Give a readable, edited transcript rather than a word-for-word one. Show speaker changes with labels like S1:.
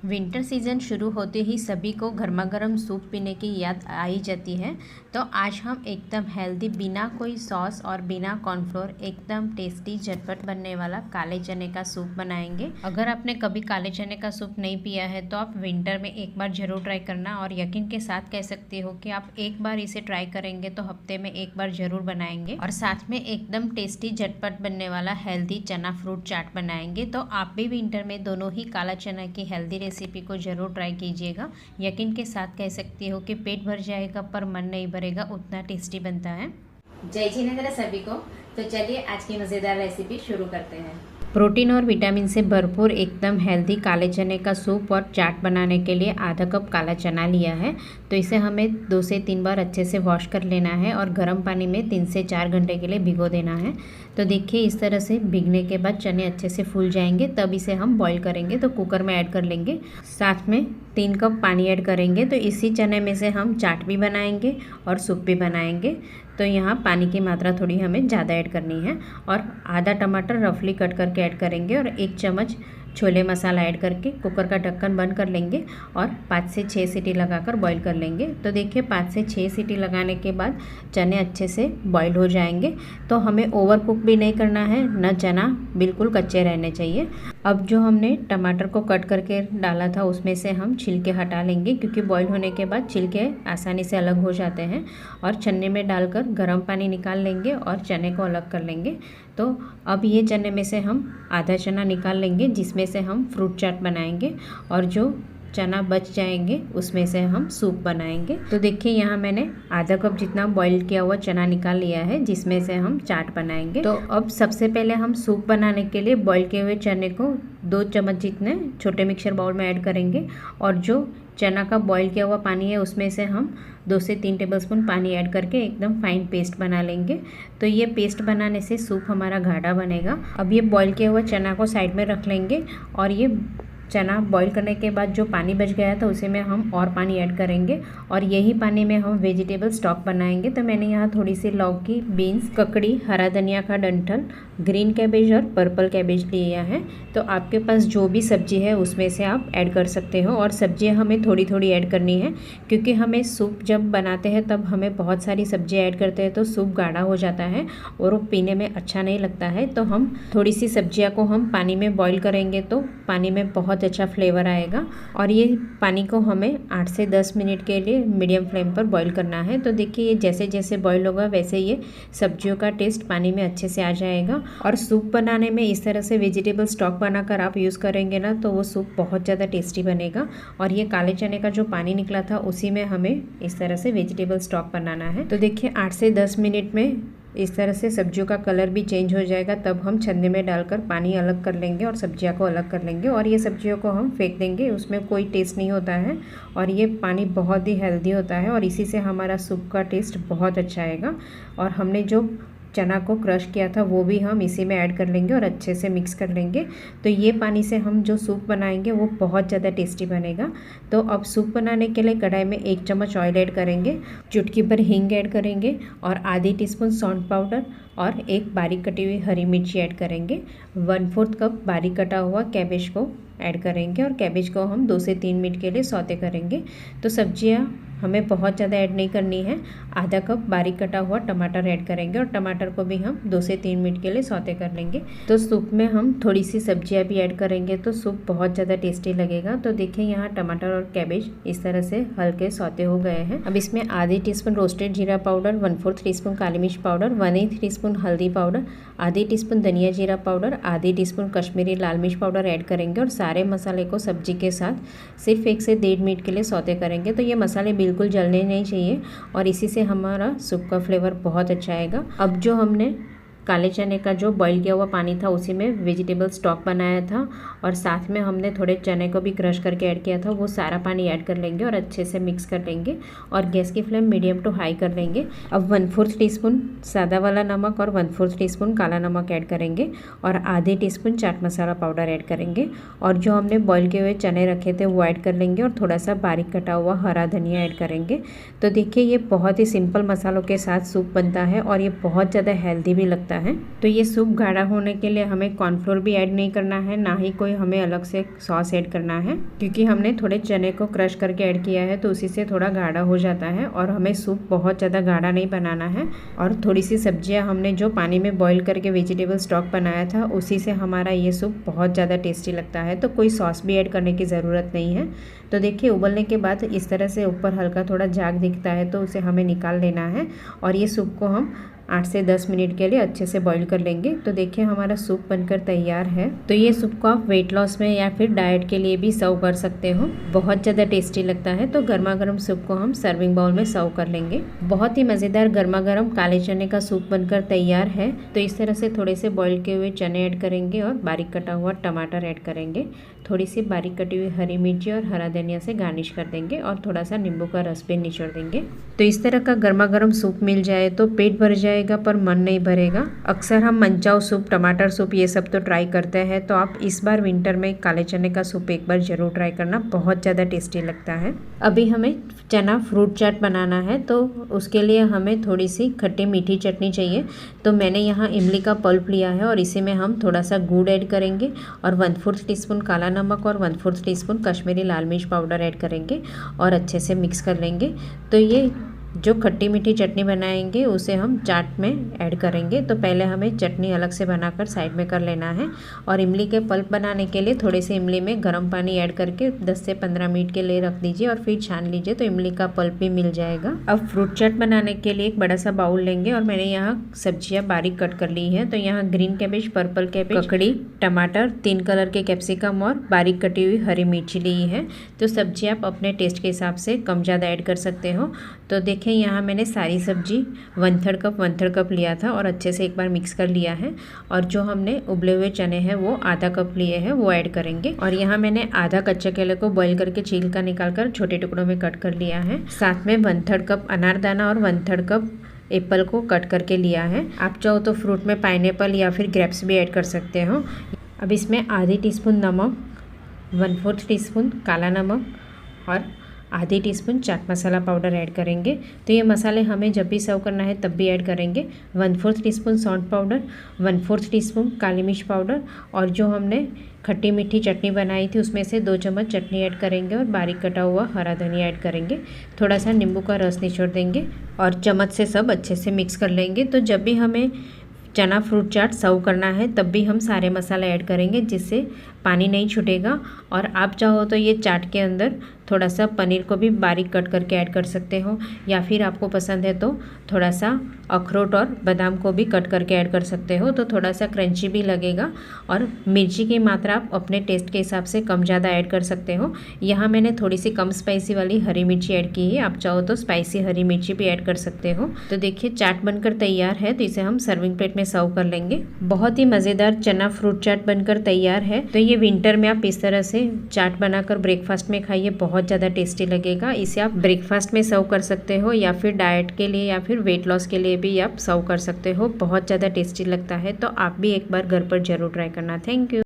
S1: Winter season शुरू होते ही सभी को गर्मा गर्म सूप पीने की याद आ ही जाती है। तो आज हम एकदम हेल्दी, बिना कोई सॉस और बिना कॉर्नफ्लोर, एकदम टेस्टी झटपट बनने वाला काले चने का सूप बनाएंगे। अगर आपने कभी काले चने का सूप नहीं पिया है तो आप विंटर में एक बार ज़रूर ट्राई करना, और यकीन के साथ कह सकती हो कि आप एक बार इसे ट्राई करेंगे तो हफ्ते में एक बार ज़रूर बनाएंगे। और साथ में एकदम टेस्टी झटपट बनने वाला हेल्दी चना फ्रूट चाट बनाएंगे। तो आप भी विंटर में दोनों ही काला चना की हेल्दी रेसिपी को ज़रूर ट्राई कीजिएगा। यकीन के साथ कह सकती हो कि पेट भर जाएगा पर मन नहीं भरेगा, उतना टेस्टी बनता है।
S2: जय जिनेंद्र सभी को। तो चलिए आज की मज़ेदार रेसिपी शुरू करते हैं।
S1: प्रोटीन और विटामिन से भरपूर एकदम हेल्दी काले चने का सूप और चाट बनाने के लिए आधा कप काला चना लिया है। तो इसे हमें 2 से 3 बार अच्छे से वॉश कर लेना है और गर्म पानी में 3 से 4 घंटे के लिए भिगो देना है। तो देखिए इस तरह से भिगने के बाद चने अच्छे से फूल जाएंगे, तब इसे हम बॉईल करेंगे। तो कुकर में ऐड कर लेंगे, साथ में 3 कप पानी ऐड करेंगे। तो इसी चने में से हम चाट भी बनाएंगे और सूप भी बनाएंगे। तो यहाँ पानी की मात्रा थोड़ी हमें ज़्यादा ऐड करनी है। और आधा टमाटर रफली कट करके ऐड करेंगे और 1 चम्मच छोले मसाला ऐड करके कुकर का ढक्कन बंद कर लेंगे और 5 से 6 सीटी लगाकर बॉईल कर लेंगे। तो देखिए 5 से 6 सीटी लगाने के बाद चने अच्छे से बॉईल हो जाएंगे। तो हमें ओवर कुक भी नहीं करना है, न चना बिल्कुल कच्चे रहने चाहिए। अब जो हमने टमाटर को कट करके डाला था उसमें से हम छिलके हटा लेंगे, क्योंकि बॉईल होने के बाद छिलके आसानी से अलग हो जाते हैं। और छन्नी में डालकर गर्म पानी निकाल लेंगे और चने को अलग कर लेंगे। तो अब ये चने में से हम आधा चना निकाल लेंगे, जिसमें से हम फ्रूट चाट बनाएंगे, और जो चना बच जाएंगे उसमें से हम सूप बनाएंगे। तो देखिए यहाँ मैंने आधा कप जितना बॉईल किया हुआ चना निकाल लिया है, जिसमें से हम चाट बनाएंगे। तो अब सबसे पहले हम सूप बनाने के लिए बॉईल किए हुए चने को 2 चम्मच जितने छोटे मिक्सर बाउल में ऐड करेंगे, और जो चना का बॉईल किया हुआ पानी है उसमें से हम 2 से 3 टेबलस्पून पानी ऐड करके एकदम फाइन पेस्ट बना लेंगे। तो ये पेस्ट बनाने से सूप हमारा गाढ़ा बनेगा। अब ये बॉईल किया हुआ चना को साइड में रख लेंगे, और ये चना बॉईल करने के बाद जो पानी बच गया था उसी में हम और पानी ऐड करेंगे, और यही पानी में हम वेजिटेबल स्टॉक बनाएंगे। तो मैंने यहाँ थोड़ी सी लौकी, बीन्स, ककड़ी, हरा धनिया का डंठल, ग्रीन कैबेज और पर्पल कैबेज लिया है। तो आपके पास जो भी सब्जी है उसमें से आप ऐड कर सकते हो, और सब्जियाँ हमें थोड़ी थोड़ी ऐड करनी है, क्योंकि हमें सूप जब बनाते हैं तब हमें बहुत सारी सब्जियाँ ऐड करते हैं तो सूप गाढ़ा हो जाता है और वो पीने में अच्छा नहीं लगता है। तो हम थोड़ी सी सब्जियाँ को हम पानी में बॉईल करेंगे तो पानी में बहुत अच्छा फ्लेवर आएगा। और ये पानी को हमें 8 से 10 मिनट के लिए मीडियम फ्लेम पर बॉईल करना है। तो देखिए ये जैसे जैसे बॉईल होगा वैसे ये सब्जियों का टेस्ट पानी में अच्छे से आ जाएगा। और सूप बनाने में इस तरह से वेजिटेबल स्टॉक बनाकर आप यूज़ करेंगे ना, तो वो सूप बहुत ज़्यादा टेस्टी बनेगा। और ये काले चने का जो पानी निकला था उसी में हमें इस तरह से वेजिटेबल स्टॉक बनाना है। तो देखिए 8 से 10 मिनट में इस तरह से सब्जियों का कलर भी चेंज हो जाएगा, तब हम छन्नी में डालकर पानी अलग कर लेंगे और सब्जियों को अलग कर लेंगे। और ये सब्जियों को हम फेंक देंगे, उसमें कोई टेस्ट नहीं होता है, और ये पानी बहुत ही हेल्दी होता है, और इसी से हमारा सूप का टेस्ट बहुत अच्छा आएगा। और हमने जो चना को क्रश किया था वो भी हम इसी में ऐड कर लेंगे और अच्छे से मिक्स कर लेंगे। तो ये पानी से हम जो सूप बनाएंगे वो बहुत ज़्यादा टेस्टी बनेगा। तो अब सूप बनाने के लिए कढ़ाई में 1 चम्मच ऑयल ऐड करेंगे, चुटकी भर हींग ऐड करेंगे, और आधी टीस्पून सौंठ पाउडर और 1 बारीक कटी हुई हरी मिर्ची ऐड करेंगे। 1/4 कप बारीक कटा हुआ कैबेज को ऐड करेंगे, और कैबेज को हम 2 से 3 मिनट के लिए सौते करेंगे। तो सब्जियां हमें बहुत ज़्यादा ऐड नहीं करनी है। आधा कप बारीक कटा हुआ टमाटर ऐड करेंगे, और टमाटर को भी हम 2 से 3 मिनट के लिए सौते कर लेंगे। तो सूप में हम थोड़ी सी सब्जियां भी ऐड करेंगे तो सूप बहुत ज़्यादा टेस्टी लगेगा। तो देखिए यहाँ टमाटर और कैबेज इस तरह से हल्के सौते हो गए हैं। अब इसमें आधी टीस्पून रोस्टेड जीरा पाउडर, 1/4 टीस्पून काली मिर्च पाउडर, 1/8 टीस्पून हल्दी पाउडर, आधी टीस्पून धनिया जीरा पाउडर, आधी टीस्पून कश्मीरी लाल मिर्च पाउडर ऐड करेंगे, और सारे मसाले को सब्जी के साथ सिर्फ 1 से 1.5 मिनट के लिए सौते करेंगे। तो ये मसाले बिल्कुल जलने नहीं चाहिए, और इसी से हमारा सूप का फ्लेवर बहुत अच्छा आएगा। अब जो हमने काले चने का जो बॉईल किया हुआ पानी था उसी में वेजिटेबल स्टॉक बनाया था, और साथ में हमने थोड़े चने को भी क्रश करके ऐड किया था, वो सारा पानी ऐड कर लेंगे और अच्छे से मिक्स कर लेंगे, और गैस की फ्लेम मीडियम टू हाई कर लेंगे। अब 1/4 टीस्पून सादा वाला नमक और 1/4 टीस्पून काला नमक ऐड करेंगे, और आधे teaspoon chaat masala powder add करेंगे, और जो हमने बॉईल किए हुए चने रखे थे वो ऐड कर लेंगे, और थोड़ा सा बारीक कटा हुआ हरा धनिया ऐड करेंगे। तो देखिए ये बहुत ही सिंपल मसालों के साथ सूप बनता है, और ये बहुत ज़्यादा हेल्दी भी लगता है। तो ये सूप गाढ़ा होने के लिए हमें कॉर्नफ्लोर भी ऐड नहीं करना है, ना ही कोई हमें अलग से सॉस ऐड करना है, क्योंकि हमने थोड़े चने को क्रश करके ऐड किया है तो उसी से थोड़ा गाढ़ा हो जाता है। और हमें सूप बहुत ज़्यादा गाढ़ा नहीं बनाना है। और थोड़ी सी सब्जियाँ हमने जो पानी में बॉईल करके वेजिटेबल स्टॉक बनाया था उसी से हमारा ये सूप बहुत ज़्यादा टेस्टी लगता है। तो कोई सॉस भी ऐड करने की ज़रूरत नहीं है। तो देखिए उबलने के बाद इस तरह से ऊपर हल्का थोड़ा झाग दिखता है तो उसे हमें निकाल लेना है। और ये सूप को हम 8 से 10 मिनट के लिए अच्छे से बॉईल कर लेंगे। तो देखिए हमारा सूप बनकर तैयार है। तो ये सूप को आप वेट लॉस में या फिर डाइट के लिए भी सर्व कर सकते हो, बहुत ज़्यादा टेस्टी लगता है। तो गर्मा गर्म सूप को हम सर्विंग बाउल में सर्व कर लेंगे। बहुत ही मज़ेदार गर्मा गर्म काले चने का सूप बनकर तैयार है। तो इस तरह से थोड़े से बॉईल किए हुए चने ऐड करेंगे और बारीक कटा हुआ टमाटर ऐड करेंगे, थोड़ी सी बारीक कटी हुई हरी मिर्ची और हरा धनिया से गार्निश कर देंगे और थोड़ा सा नींबू का रस भी निचोड़ देंगे। तो इस तरह का गर्मा गर्म सूप मिल जाए तो पेट भर जाएगा पर मन नहीं भरेगा। अक्सर हम मंचाओ सूप, टमाटर सूप ये सब तो ट्राई करते हैं, तो आप इस बार विंटर में काले चने का सूप एक बार ज़रूर ट्राई करना, बहुत ज़्यादा टेस्टी लगता है। अभी हमें चना फ्रूट चाट बनाना है तो उसके लिए हमें थोड़ी सी खट्टी मीठी चटनी चाहिए। तो मैंने यहाँ इमली का पल्प लिया है और इसी में हम थोड़ा सा गुड़ ऐड करेंगे और 1/4 टीस्पून काला नमक और 1/4 टीस्पून कश्मीरी लाल मिर्च पाउडर ऐड करेंगे और अच्छे से मिक्स कर लेंगे। तो ये जो खट्टी मीठी चटनी बनाएंगे उसे हम चाट में ऐड करेंगे। तो पहले हमें चटनी अलग से बनाकर साइड में कर लेना है। और इमली के पल्प बनाने के लिए थोड़े से इमली में गर्म पानी ऐड करके 10 से 15 मिनट के लिए रख दीजिए और फिर छान लीजिए, तो इमली का पल्प भी मिल जाएगा। अब फ्रूट चाट बनाने के लिए एक बड़ा सा बाउल लेंगे और मैंने यहाँ सब्जियाँ बारीक कट कर ली हैं। तो यहाँ ग्रीन कैबेज, पर्पल कैबेज, ककड़ी, टमाटर, 3 कलर के कैप्सिकम और बारीक कटी हुई हरी मिर्ची ली है। तो सब्जी आप अपने टेस्ट के हिसाब से कम ज़्यादा ऐड कर सकते हो। तो देखें यहाँ मैंने सारी सब्जी 1/3 कप लिया था और अच्छे से एक बार मिक्स कर लिया है। और जो हमने उबले हुए चने हैं वो आधा कप लिए हैं, वो ऐड करेंगे। और यहाँ मैंने आधा कच्चे केले को बॉईल करके छिलका निकालकर छोटे टुकड़ों में कट कर लिया है। साथ में 1/3 कप अनारदाना और 1/3 कप एप्पल को कट करके लिया है। आप चाहो तो फ्रूट में पाइनएप्पल या फिर ग्रेप्स भी ऐड कर सकते हो। अब इसमें आधी टीस्पून नमक, 1/4 टीस्पून काला नमक और आधी teaspoon chaat masala powder add करेंगे। तो ये मसाले हमें जब भी सर्व करना है तब भी ऐड करेंगे। 1/4 टीस्पून सौंठ पाउडर, 1/4 टीस्पून काली मिर्च पाउडर और जो हमने खट्टी मीठी चटनी बनाई थी उसमें से 2 चम्मच चटनी ऐड करेंगे और बारीक कटा हुआ हरा धनिया ऐड करेंगे। थोड़ा सा नींबू का रस निचोड़ देंगे और चम्मच से सब अच्छे से मिक्स कर लेंगे। तो जब भी हमें चना फ्रूट चाट सर्व करना है तब भी हम सारे मसाले ऐड करेंगे, जिससे पानी नहीं छूटेगा। और आप चाहो तो ये चाट के अंदर थोड़ा सा पनीर को भी बारीक कट करके ऐड कर सकते हो, या फिर आपको पसंद है तो थोड़ा सा अखरोट और बादाम को भी कट करके ऐड कर सकते हो, तो थोड़ा सा क्रंची भी लगेगा। और मिर्ची की मात्रा आप अपने टेस्ट के हिसाब से कम ज़्यादा ऐड कर सकते हो। यहाँ मैंने थोड़ी सी कम स्पाइसी वाली हरी मिर्ची ऐड की है, आप चाहो तो स्पाइसी हरी मिर्ची भी ऐड कर सकते हो। तो देखिए चाट बनकर तैयार है, तो इसे हम सर्विंग प्लेट में सर्व कर लेंगे। बहुत ही मज़ेदार चना फ्रूट चाट बनकर तैयार है। तो ये विंटर में आप इस तरह से चाट बनाकर ब्रेकफास्ट में खाइए, बहुत ज़्यादा टेस्टी लगेगा। इसे आप ब्रेकफास्ट में सर्व कर सकते हो या फिर डाइट के लिए या फिर वेट लॉस के लिए भी आप सर्व कर सकते हो, बहुत ज़्यादा टेस्टी लगता है। तो आप भी एक बार घर पर ज़रूर ट्राई करना। Thank you.